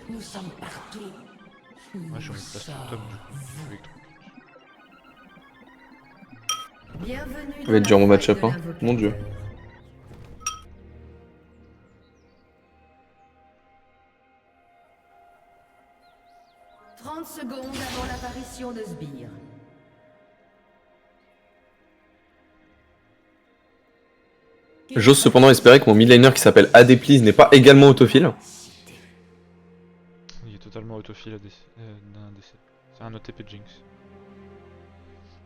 Nous sommes partout. Moi je me place tout top du coup. Avec toi. Bienvenue Ça dans va être dur la mon faille match-up, de hein. Mon dieu. l'invocateur. « 30 secondes avant l'apparition de Sbire. J'ose cependant espérer que mon midlaner qui s'appelle AD Please n'est pas également autophile. Il est totalement autophile d'un DC. C'est un OTP de Jinx.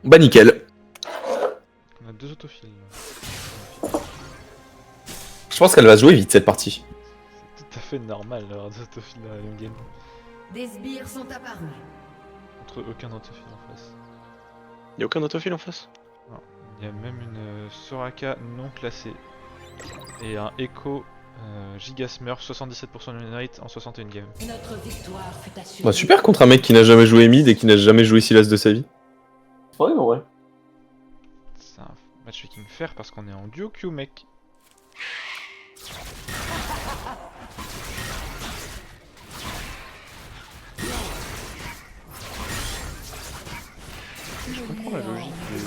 Bah nickel. On a deux autophiles. Je pense qu'elle va se jouer vite cette partie. C'est tout à fait normal d'avoir deux autophiles dans la même game. Des sbires sont apparus. Contre aucun autophile en face. Y'a aucun autophile en face? Non. Il y a même une Soraka non classée. Et un Echo Gigasmurf 77% de rate en 61 games. Notre victoire fut assurée. Bah super contre un mec qui n'a jamais joué mid et qui n'a jamais joué Sylas de sa vie. Ouais, non, ouais. C'est un matchmaking fair parce qu'on est en duo Q mec. Je comprends la logique de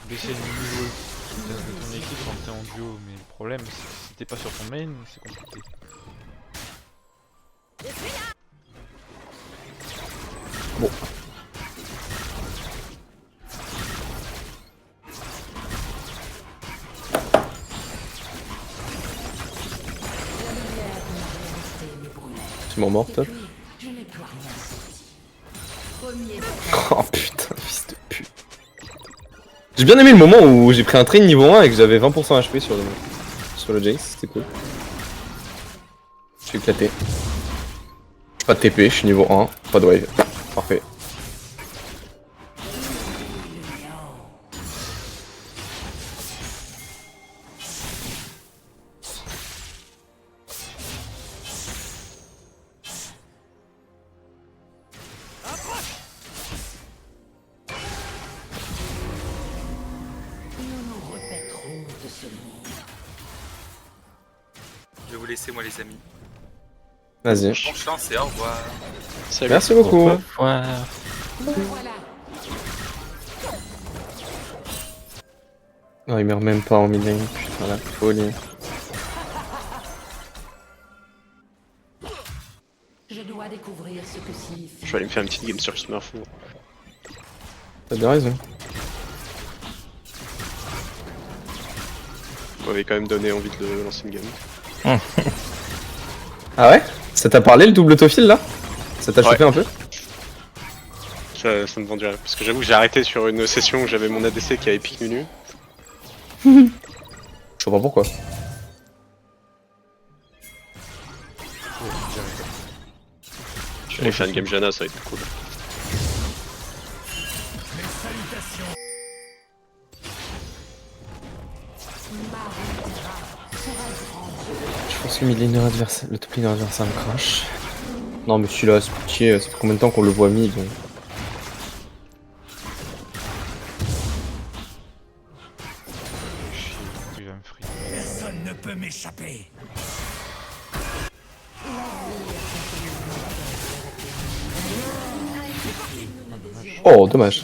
baisser le niveau de ton équipe quand t'es en duo, mais le problème c'est que si t'es pas sur ton main, c'est compliqué. Bon. Tu m'en mort, top. Je n'ai plus rien senti. Premier Oh putain, fils de pute. J'ai bien aimé le moment où j'ai pris un train niveau 1 et que j'avais 20% HP sur le Jace, c'était cool. Je suis éclaté. Pas de TP, je suis niveau 1, pas de wave. Parfait. Nous nous répéterons de ce monde. Je vais vous laisser, moi, les amis. Vas-y. Bonne chance et au revoir. Salut. Merci beaucoup. Voilà. Non, il meurt même pas en mid lane, putain la folie. Je dois découvrir ce que signifie. Je vais aller me faire une petite game sur Smurf. T'as bien raison. On m'avait quand même donné envie de lancer une game. Ah ouais? Ça t'a parlé le double autophile là? Ça t'a Ouais. chauffé un peu? Ça me vendrait. Parce que j'avoue que j'ai arrêté sur une session où j'avais mon ADC qui avait pique Nunu. Je sais pas pourquoi. Je vais aller faire une game Jana, ça va être cool. Je pense que le top laner adversaire me crash. Non mais celui-là, c'est pitié, ça fait combien de temps qu'on le voit mid donc. Il va me free. Personne ne peut m'échapper. Oh, dommage.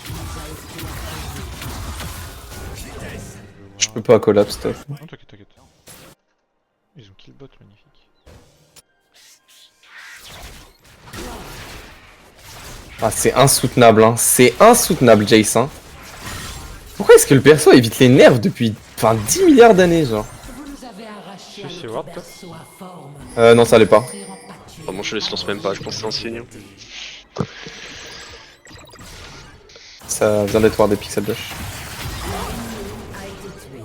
Je peux pas collapse, top. Non, t'inquiète, t'inquiète. Ils ont kill bot, magnifique. Ah, c'est insoutenable, hein. C'est insoutenable, Jace, hein. Pourquoi est-ce que le perso évite les nerfs depuis 10 milliards d'années, genre? Vous nous avez arraché Je à suis notre Ward, toi berceau informe. Non, ça allait pas. Offrir en pâture. Vraiment, je les lance même pas, je pense que c'est un signe. Ça vient d'être voir des pixel dash. a été tué.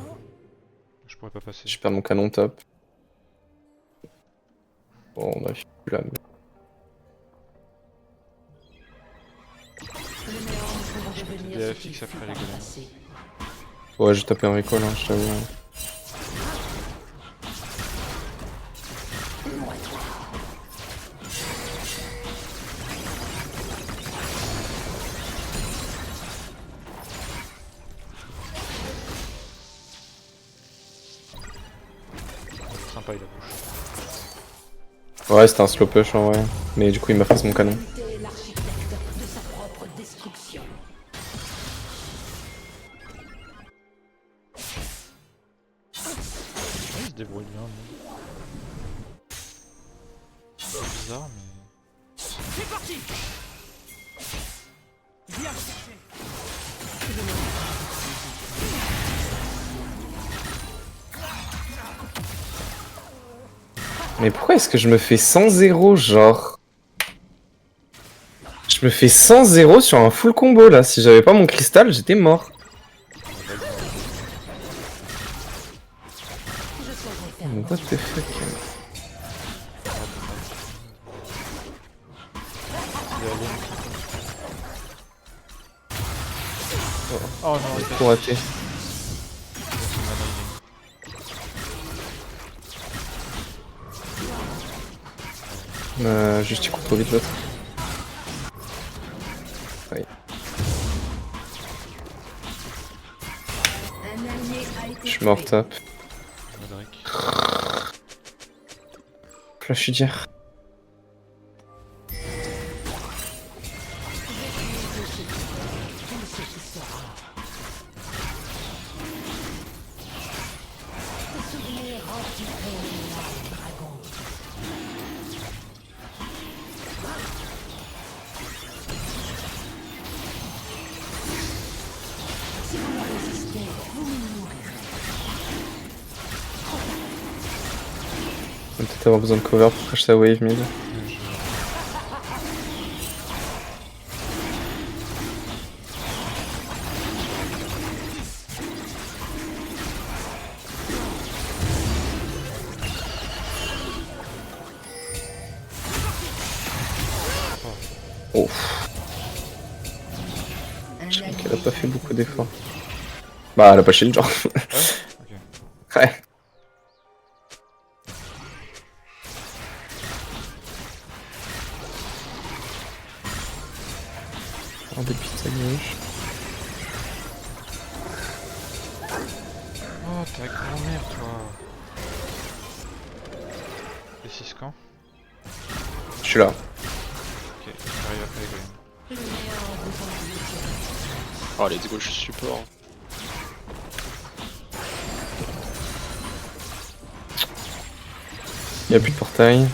Je pourrais pas passer. Je perds mon canon top. Bon, on a plus là. Mais... Les néants ne pourront devenir Des ce FX qu'ils après furent les par le golems. passé. Ouais, j'ai tapé un recall, hein, je t'avoue. Sympa, il a bouche. Ouais, c'était un slow push en vrai. Mais du coup, il m'a fait mon canon. L'humanité est l'architecte de sa propre destruction. Ouais, il se débrouille bien, lui. C'est bizarre, mais... C'est parti. Viens me chercher. Mais pourquoi est-ce que je me fais 100-0 genre? Je me fais 100-0 sur un full combo là. Si j'avais pas mon cristal, j'étais mort. What the fuck? Oh non, il Tout raté. Juste il court trop vite l'autre. Oui. Un allié a été Je suis mort tué. top. Roderick. Flash dire. On va peut-être avoir besoin de cover pour crash sa wave mid. Oh, Un je crois allié qu'elle a pas fait beaucoup d'efforts. Bah, elle a pas shield genre. Ok. Ouais. Un des pizzas gauche. Oh, ta grand-mère, toi. Et 6 quand? Je suis là. Ok, j'arrive après les golems. Oh, let's go, je suis support. Y'a plus de portail.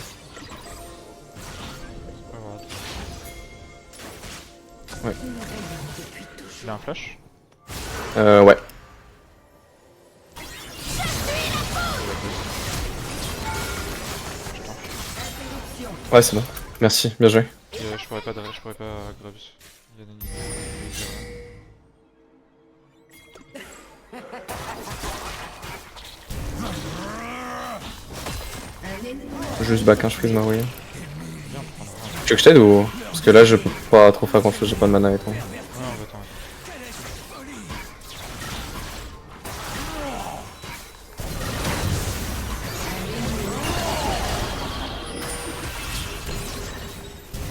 Pas grave. Ouais. Il a un flash? Ouais. Ouais, c'est bon. Merci, bien joué. Puis, je pourrais pas Grubs. Il a des Un ennemi Juste back 1, je freeze ma wave. bien prendre un. Tu veux que je t'aide ou... Parce que là, je peux pas trop faire grand chose, j'ai pas de mana et tout. Non, attends.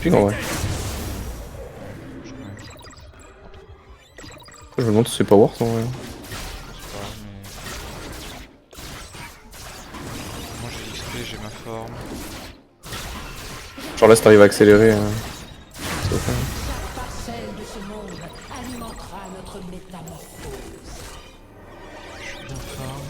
Puis en vrai. Je connais. Je me demande si c'est pas worth en vrai. C'est pas grave, mais... Moi j'ai l'XP, j'ai ma forme. Genre là, si t'arrives à accélérer... c'est ok. Chaque parcelle de ce monde alimentera notre métamorphose. Je suis bien forme.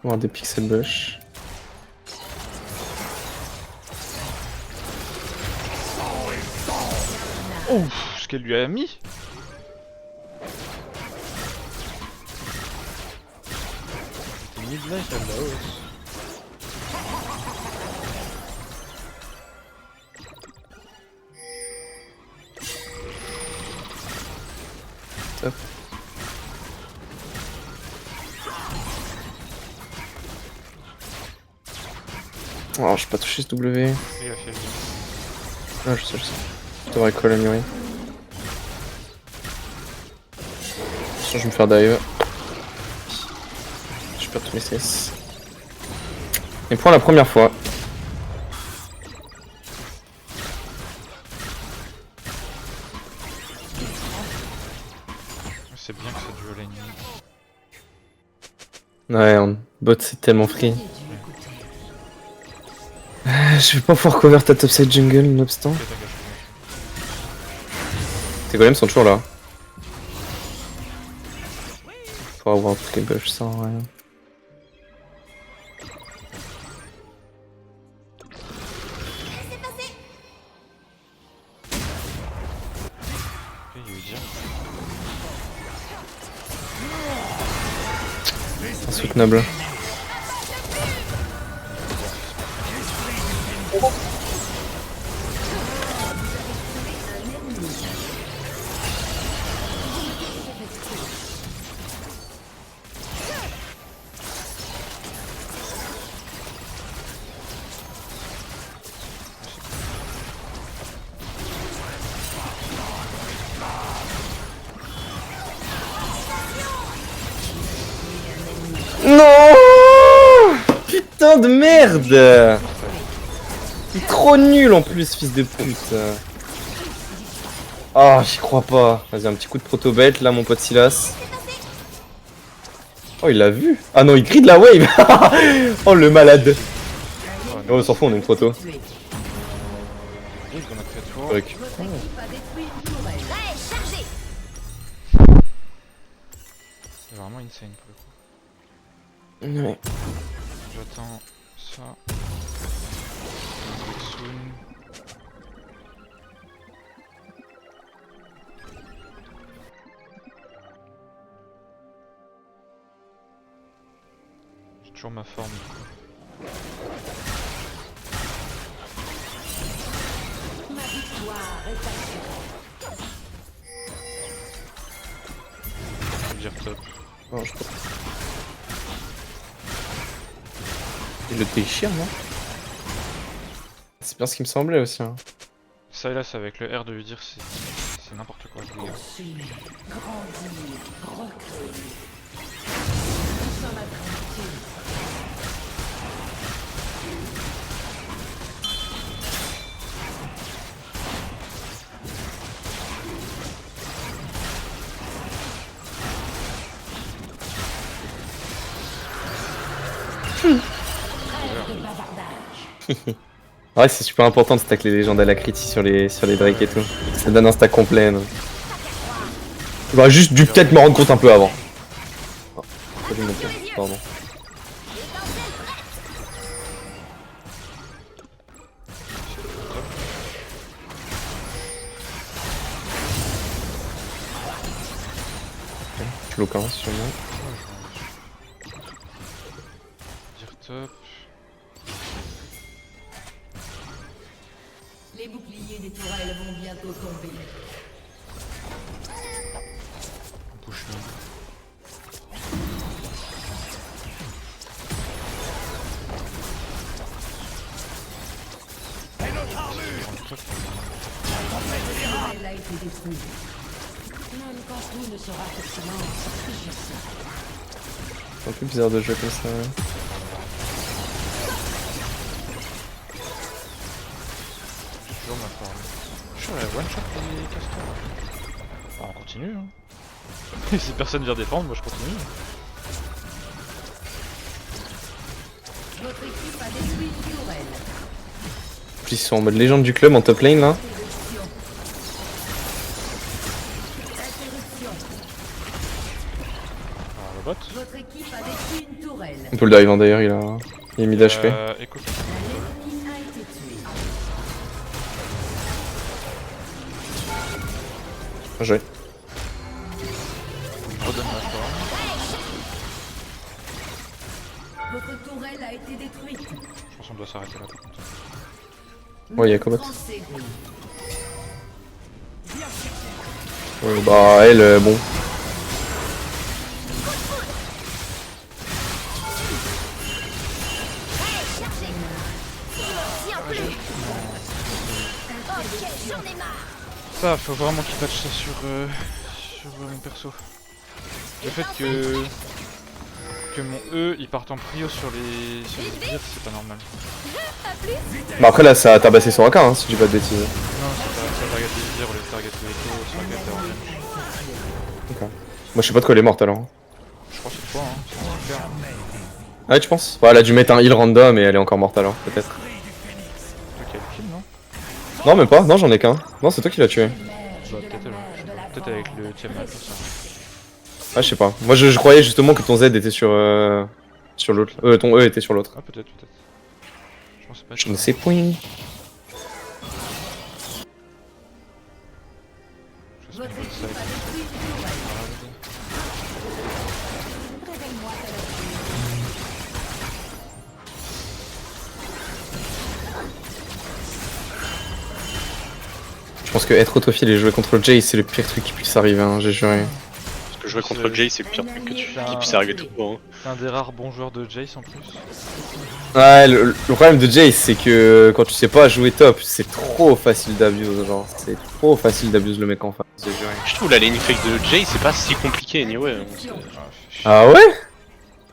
On va avoir des pixel bush. Oh, ce qu'elle lui a mis. C'était midlife elle là-haut. Top. Oh, j'ai pas touché ce W. Il a fait le bien. Ah, je sais. Je devrais call anyway. Sinon, je vais me faire dive. Je perds tous mes CS. Et pour la première fois. c'est bien que c'est duo lane. Ouais, bot c'est tellement free. J'ai dû écouter. Je vais pas pouvoir cover ta topside jungle, nonobstant. Ok, t'inquiète. Tes golems sont toujours là. Faut avoir un truc bush sans rien. Ok, il veut dire. Insoutenable. Non! Putain de merde! Il est trop nul en plus, fils de pute. Ah, j'y crois pas. Vas-y, un petit coup de proto-bête là, mon pote Silas. Oh, il l'a vu. Ah non, il crie de la wave. Oh, le malade. Oh, on s'en fout, on a une proto. Tué. Ok, on a fait tour. Truc. Votre équipe a détruit une tourelle. C'est vraiment insane pour le coup. Ouais. J'attends ça. Soon. J'ai toujours ma forme. Ma victoire est assurée. Je vais dire top. Non, je peux. Il le déchire, non? C'est bien ce qui me semblait aussi. Hein. Silas avec le R de lui dire c'est n'importe quoi. Les gars. Poursuivre, grandir, recréer. Nous sommes agrandir. Trêve de bavardage. Ouais, c'est super important de stack les légendes à la critique sur les Drake et tout. Ça donne un stack complet. Non. J'aurais juste dû peut-être me rendre compte un peu avant. Oh, pas dû me mentir, pardon. Tu lock un sur moi. Dire top. Les boucliers des tourelles vont bientôt tomber. Bouche mid. Elle a été détruite. Même quand tout ne sera que silence, je serai. C'est un peu bizarre de jouer comme ça. Ouais. J'ai toujours ma forme. Je suis one shot les castors. On continue hein. Si personne vient défendre, moi je continue. Votre équipe a détruit une tourelle. En plus, ils sont en mode légende du club en top lane là. Interruption. Alors le bot. Votre équipe a détruit une tourelle. On peut le dive hein, d'ailleurs, il a mis d'HP. Écoute. L'ennemi a été tué. Joué. Je redonne ma forme. Votre tourelle a été détruite. Je pense qu'on doit s'arrêter là par contre. Ouais, y'a Combat. Transféré. Bah, elle, bon. Ça, faut vraiment qu'il patch ça sur mon perso. Le fait que mon E il parte en prio sur les sbires, c'est pas normal. Bah après là, ça a tabassé son AK hein, si je dis pas de bêtises. Non, c'est pas target les sbires ou les target les échos, c'est target les range. Ok. Moi je sais pas de quoi elle est morte alors. Je crois que c'est toi, hein. C'est super. Ah ouais, tu penses? Ouais, elle a dû mettre un heal random et elle est encore morte alors, peut-être. Toi qui as le kill, non? Non, même pas, non, j'en ai qu'un. Non, c'est toi qui l'as tué. Bah, peut-être avec le Tiamat, tout ça. Ah, je sais pas. Moi je croyais justement que ton Z était sur l'autre. Ton E était sur l'autre. Ah, peut-être. Je pensais pas. Je ne sais point. Je sais pas ça avec Je pense que être autophile et jouer contre Jay, c'est le pire truc qui puisse arriver, hein, j'ai juré. Parce que jouer contre Jay, c'est le pire truc qui puisse arriver tout le temps. C'est un des rares bons joueurs de Jace en plus. Ouais, le problème de Jay, c'est que quand tu sais pas jouer top, c'est trop facile d'abuse, genre. C'est trop facile d'abuse le mec en face, j'ai juré. Je trouve la lane fake de Jay, c'est pas si compliqué anyway. Ah ouais?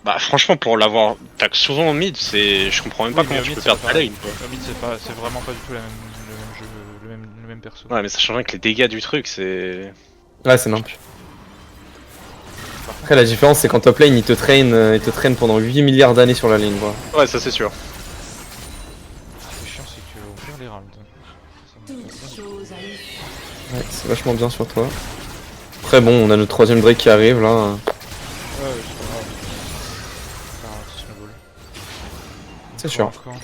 Bah franchement, pour l'avoir tag souvent en mid, je comprends même pas Oui, mais comment au tu mid, peux c'est perdre pas ta lane quoi. Au mid, c'est vraiment pas du tout le même jeu, le même perso. Ouais, mais ça change rien que les dégâts du truc, c'est. Ouais, c'est nimp. Après, la différence, c'est qu'en top lane, il te traîne pendant 8 milliards d'années sur la lane, quoi. Ouais, ça c'est sûr. Ce qui est chiant, c'est qu'on perd les rounds. Ça me fait Toute pas. chose a une Ouais, c'est vachement bien sur toi. Après, bon, on a notre troisième Drake qui arrive, là. Ouais, c'est pas grave. Faire un petit snowball. C'est sûr. Encore.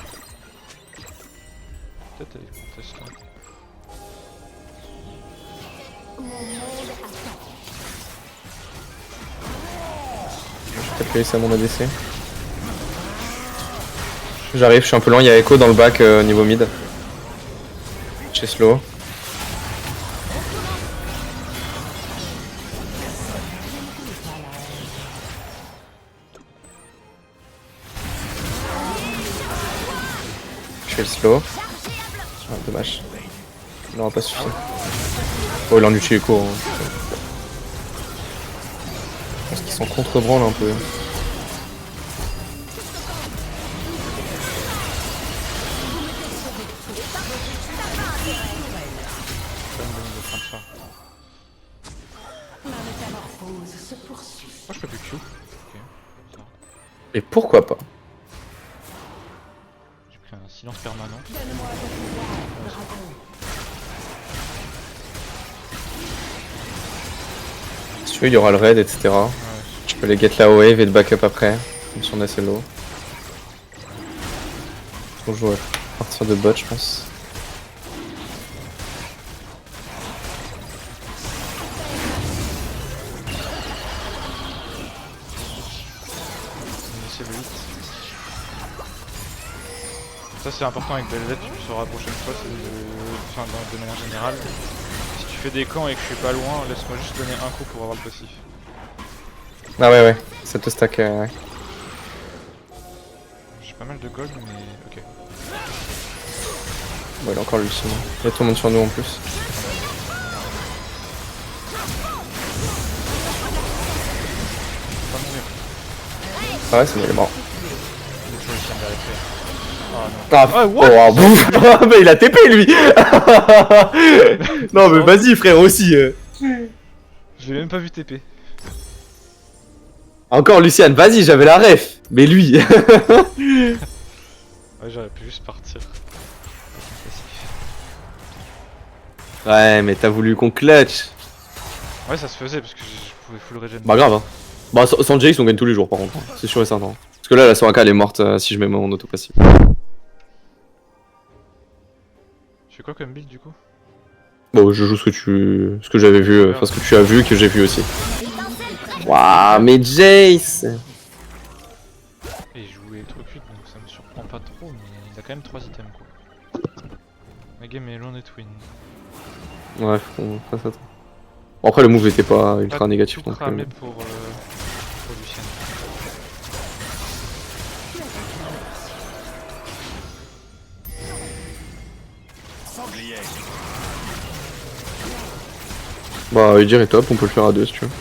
Peut-être avec contest. Hein. Je vais peut-être laisser à mon ADC. J'arrive, je suis un peu loin, il y a Echo dans le back niveau mid. Chez Slow. Je fais le slow. Ah, dommage. Il n'aura pas suffi. Oh, il en tue Echo. Hein. Je pense qu'ils sont contre-branle un peu. la métamorphose se poursuit. Moi je peux plus Q. Ok. Ça. Et pourquoi pas? J'ai pris un silence permanent. Si tu veux, il y aura le raid, etc. Ouais, Je peux les get la wave et le backup après, même si on est assez low. On joue à partir de bot, je pense. c'est le 8. Ça c'est important avec Belvet, tu sauras la prochaine fois, c'est enfin de manière générale. Si tu fais des camps et que je suis pas loin, laisse-moi juste donner un coup pour avoir le passif. Ah ouais, ça te stack, ouais. J'ai pas mal de gold mais ok. Bon, il a encore lui sinon. Il y a tout le monde sur nous en plus. Pas mourir. Ah ouais, c'est bon, il est mort. Il est toujours ici derrière. Ah non. Ah, Ah, oh, ah, bouf. Mais il a TP lui. Non mais vas-y frère aussi. Je l'ai même pas vu TP. Encore Luciane, vas-y, j'avais la ref. Mais lui. Ouais, j'aurais pu juste partir. Ouais, mais t'as voulu qu'on clutch. Ouais, ça se faisait parce que je pouvais full regen. Bah grave hein. Bah sans Jace on gagne tous les jours par contre, hein. C'est sûr et certain. Parce que là la Soraka elle est morte si je mets mon auto passif. Tu fais quoi comme build du coup? Bon je joue ce que j'avais vu, enfin ce que tu as vu que j'ai vu aussi. Waouh mais Jace. Et il jouait trop cuite donc ça me surprend pas trop, mais il a quand même 3 items quoi. La game est loin d'être win. Ouais faut fasse attention. Bon, après le move était pas ultra Pas négatif tout donc. cramé pour Lucien. Sanglier. Bah Udyr est top, on peut le faire à deux si tu veux.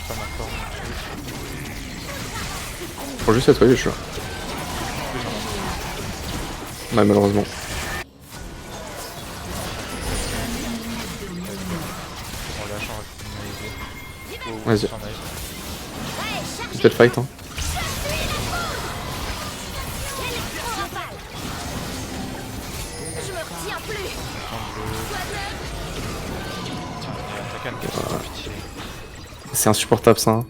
Pas ma forme. Je prends juste cette wave, je suis là. Ouais malheureusement. flash, on va finaliser. Vas-y. S'en aille. Peut-être fight, hein. T'as calme, pitié. C'est insupportable ça. Hein.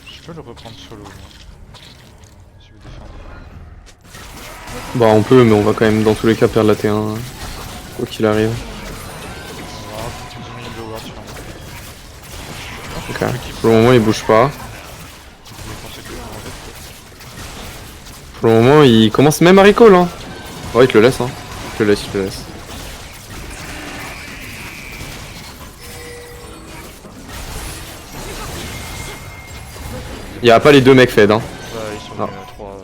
Je peux le reprendre solo, moi. Si vous défendez. Bah on peut, mais on va quand même dans tous les cas perdre la T1. Quoi qu'il arrive. On va avoir 10 minutes de ward sur moi. Ok. Pour le moment il bouge pas. Je vais penser que en fait, Pour le moment il commence même à recall hein. Ouais il te le laisse hein. Il te le laisse, il te le laisse. Y'a pas les deux mecs fed hein. bah, ils sont Non. 3.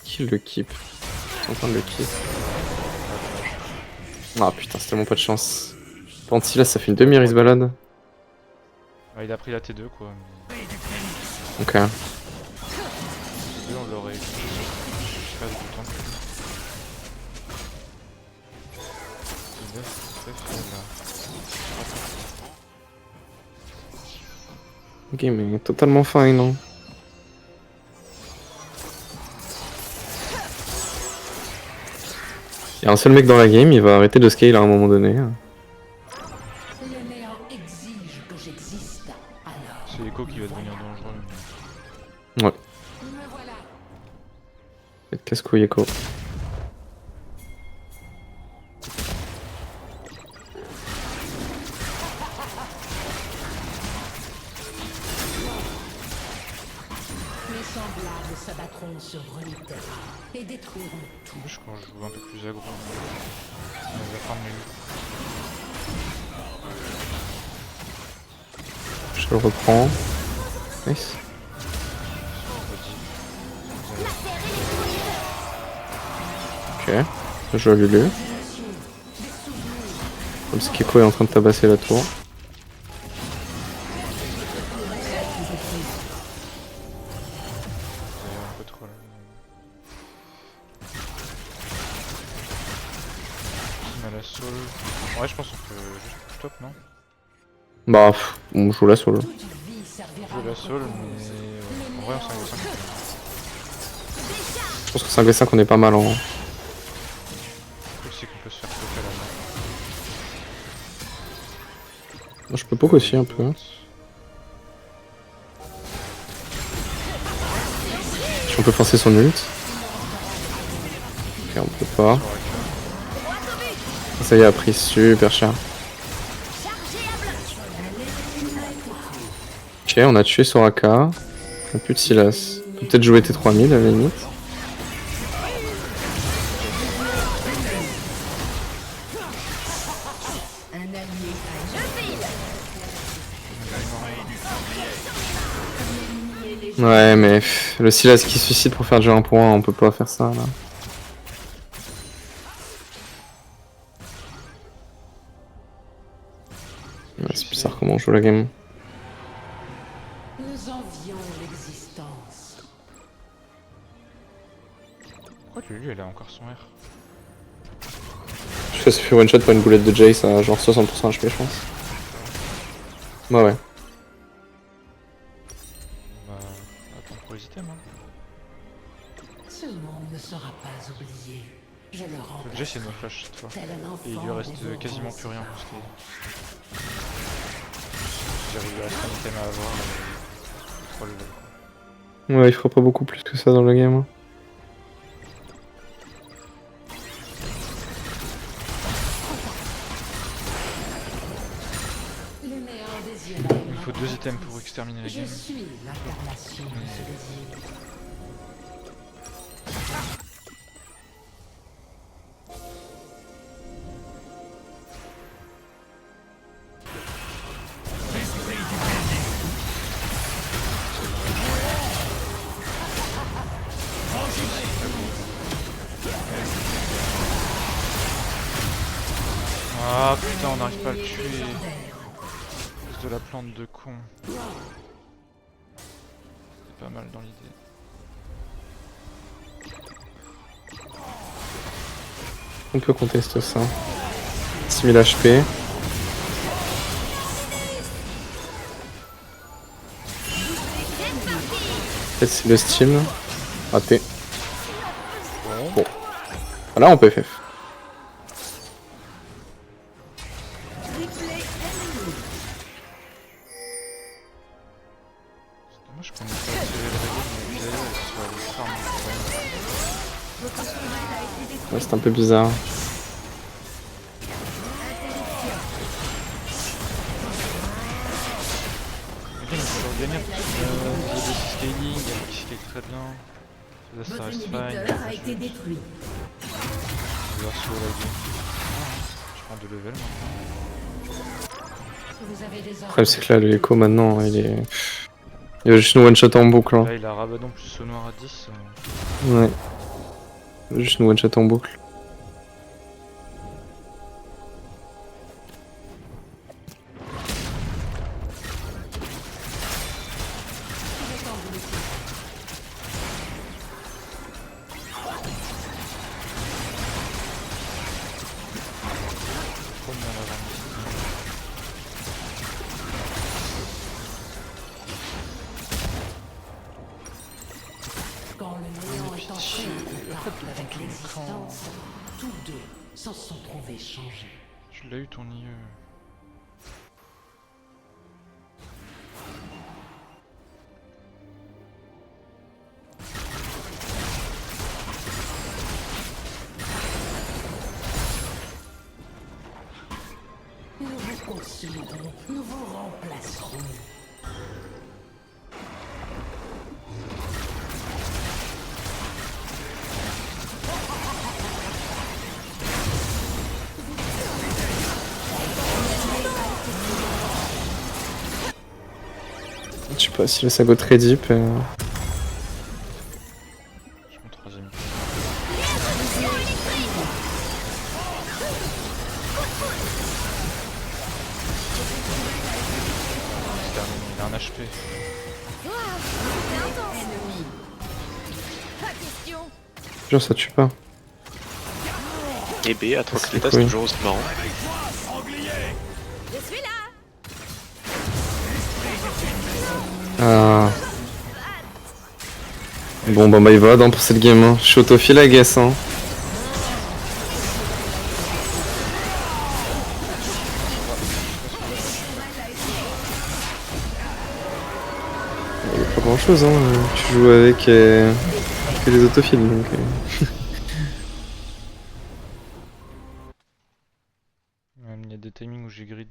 Kill le keep. Ils sont en train de le keep. Ah putain c'est tellement pas de chance. Panty là ça fait une demi-heure il se balade. Ouais, il a pris la T2 quoi. Mais... Ok. T2 on l'aurait eu. Je sais pas du temps. Très faible là. Ok mais totalement fine hein. Y'a un seul mec dans la game, il va arrêter de scale à un moment donné. Le néant exige que j'existe. Alors, C'est Echo qui va devenir dangereux. Ouais. me voilà. Faites casse-couille Echo. Mes semblables s'abattront sur Runeterra et détruiront tout. Je crois que je joue un peu plus aggro. On va prendre les Je le reprends. Nice. Ok. Je joue à Lulu. Comme si Keko est en train de tabasser la tour. un peu trop là. On a la soul. Ouais, je pense qu'on peut juste top, non? Bah, on joue la solo. Toute vie servira Je joue la soul, mais en vrai, on s'en va 5. Je pense que 5v5 on est pas mal en. Le truc, c'est qu'on peut se faire choper là-bas. Moi, je peux poke aussi un peu. On peut forcer son ult. Ok, on peut pas. Ça y est, a pris super cher. Ok, on a tué Soraka. On a plus de Silas. On peut peut-être jouer T3000 à la limite. Un allié Ouais, mais le Silas qui se suicide pour faire du 1 pour 1, on peut pas faire ça là. Ouais, c'est bizarre comment on joue la game. Nous envions l'existence. Pourquoi Lulu, elle a encore son R? Je sais, ça fait one shot par une boulette de Jace à genre 60% HP, je pense. Bah ouais. Bah, attends pour les items, hein. Ce monde ne sera pas oublié. Je le rends Le Jay, c'est no flash cette fois. tel un enfant. Et il lui reste des quasiment aurores. plus rien pour scaler. J'arrive à rester un item à avoir. 3 levels quoi. Ouais, il fera pas beaucoup plus que ça dans la game. Hein. Le néant désire. Il me faut 2 items pour exterminer la Je game. suis l'incarnation de ce désir. Ah putain, on n'arrive pas à le tuer. C'est de la plante de con. C'est pas mal dans l'idée. On peut contester ça. 6000 HP. Peut-être c'est le Steam. Raté. Bon. Voilà, on peut FF. C'est dommage qu'on ait pas tiré le dragon, mais d'ailleurs, sur les farms, quand même. Ouais, c'est un peu bizarre. Imagine, on peut gagner parce que il y a des scaling, il y a qui scale très bien. Là, ça Votre reste fine. inhibiteur a été détruit. On va sur la game. Je prends 2 levels maintenant. Vous avez des Le problème c'est que là le Echo maintenant il est... Il va juste nous one shot en boucle hein. Là, il a Rabadon plus au noir à 10. Ouais. Il va juste nous one shot en boucle. Trop de mal à avoir Quand le néant est entré en contact avec l'existence, tous deux s'en sont trouvés changés. Tu l'as eu ton IE. Nous vous consoliderons, nous vous remplacerons. Je sais pas si le sagot très deep. Je mon troisième. C'est terminé, il a un HP. Genre ça tue pas. Et B à 3 clétas, Oui. c'est toujours aussi marrant. Ah. Bon bah il va hein, pour cette game hein. Je suis autophile I guess hein. Il y a pas grand chose hein. Tu joues avec que les autophiles donc. Même il y a des timings où j'ai grid.